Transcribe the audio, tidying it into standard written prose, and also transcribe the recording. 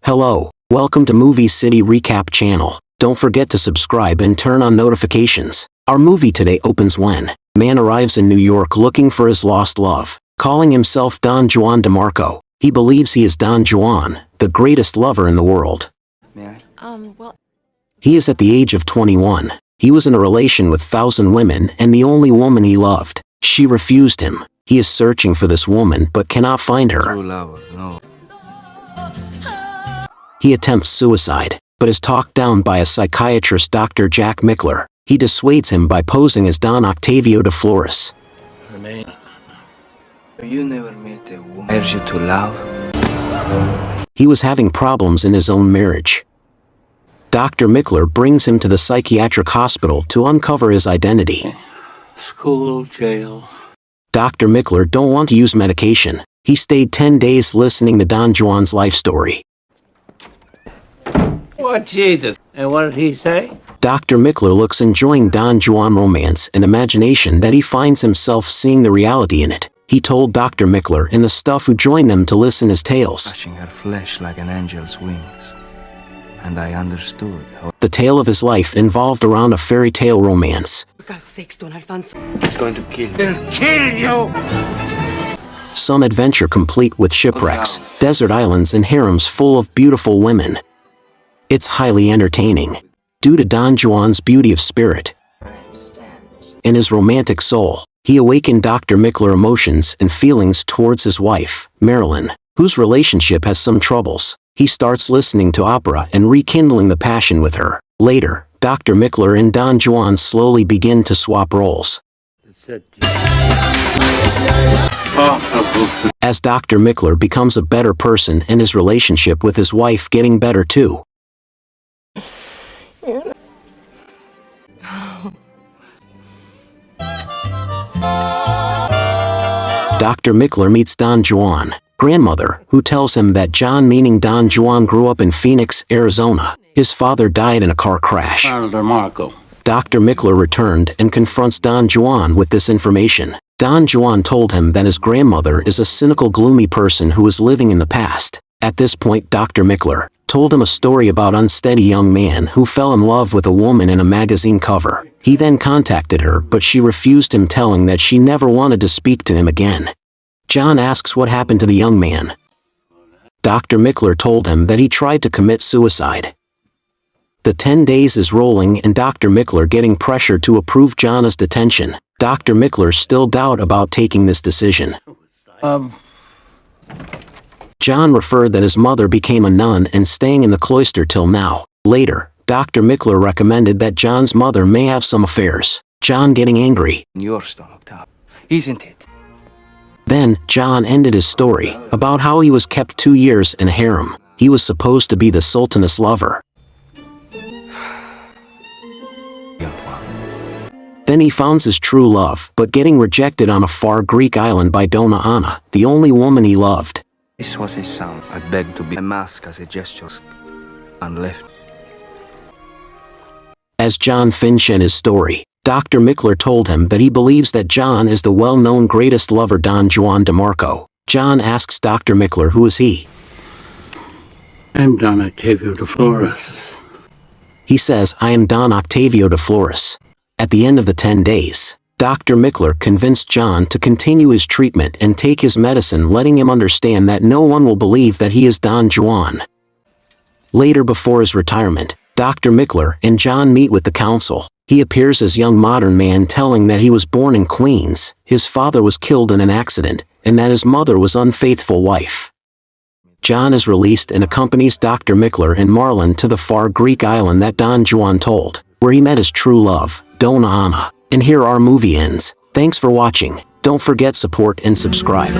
Hello, welcome to Movie City Recap channel. Don't forget to subscribe and turn on notifications. Our movie today opens when man arrives in New York looking for his lost love. Calling himself Don Juan DeMarco, he believes he is Don Juan, the greatest lover in the world. He is at the age of 21. He was in a relation with 1,000 women and the only woman he loved. She refused him. He is searching for this woman but cannot find her. He attempts suicide, but is talked down by a psychiatrist, Dr. Jack Mickler. He dissuades him by posing as Don Octavio de Flores. You never met a woman you to love. He was having problems in his own marriage. Dr. Mickler brings him to the psychiatric hospital to uncover his identity. School, jail. Dr. Mickler don't want to use medication. He stayed 10 days listening to Don Juan's life story. What Jesus? And what did he say? Dr. Mickler looks enjoying Don Juan romance and imagination that he finds himself seeing the reality in it. He told Dr. Mickler and the staff who joined them to listen his tales. Touching her flesh like an angel's wings. And I understood how... The tale of his life involved around a fairy tale romance. For God's sakes, Don Alfonso. He's going to kill you. He'll kill you! Some adventure complete with shipwrecks, desert islands and harems full of beautiful women. It's highly entertaining. Due to Don Juan's beauty of spirit and his romantic soul, he awakened Dr. Mickler emotions and feelings towards his wife, Marilyn, whose relationship has some troubles. He starts listening to opera and rekindling the passion with her. Later, Dr. Mickler and Don Juan slowly begin to swap roles. As Dr. Mickler becomes a better person and his relationship with his wife getting better too. Dr. Mickler meets Don Juan, grandmother, who tells him that John, meaning Don Juan, grew up in Phoenix, Arizona. His father died in a car crash. Marlon Brando. Dr. Mickler returned and confronts Don Juan with this information. Don Juan told him that his grandmother is a cynical, gloomy person who is living in the past. At this point, Dr. Mickler told him a story about an unsteady young man who fell in love with a woman in a magazine cover. He then contacted her, but she refused him, telling that she never wanted to speak to him again. John asks what happened to the young man. Dr. Mickler told him that he tried to commit suicide. The 10 days is rolling and Dr. Mickler getting pressure to approve John's detention. Dr. Mickler still doubt about taking this decision. John referred that his mother became a nun and staying in the cloister till now. Later, Dr. Mickler recommended that John's mother may have some affairs. John getting angry. Your stomach top, isn't it? Then, John ended his story about how he was kept 2 years in a harem. He was supposed to be the Sultaness' lover. Then he founds his true love, but getting rejected on a far Greek island by Donna Anna, the only woman he loved. This was his son. I begged to be a mask as a gesture, and left. As John finished his story, Dr. Mickler told him that he believes that John is the well-known greatest lover, Don Juan DeMarco. John asks Dr. Mickler who is he. I'm Don Octavio de Flores. He says, I am Don Octavio de Flores. At the end of the 10 days, Dr. Mickler convinced John to continue his treatment and take his medicine, letting him understand that no one will believe that he is Don Juan. Later, before his retirement, Dr. Mickler and John meet with the council. He appears as young modern man, telling that he was born in Queens, his father was killed in an accident, and that his mother was unfaithful wife. John is released and accompanies Dr. Mickler and Marlon to the far Greek island that Don Juan told, where he met his true love, Donna Anna. And here our movie ends. Thanks for watching. Don't forget support and subscribe.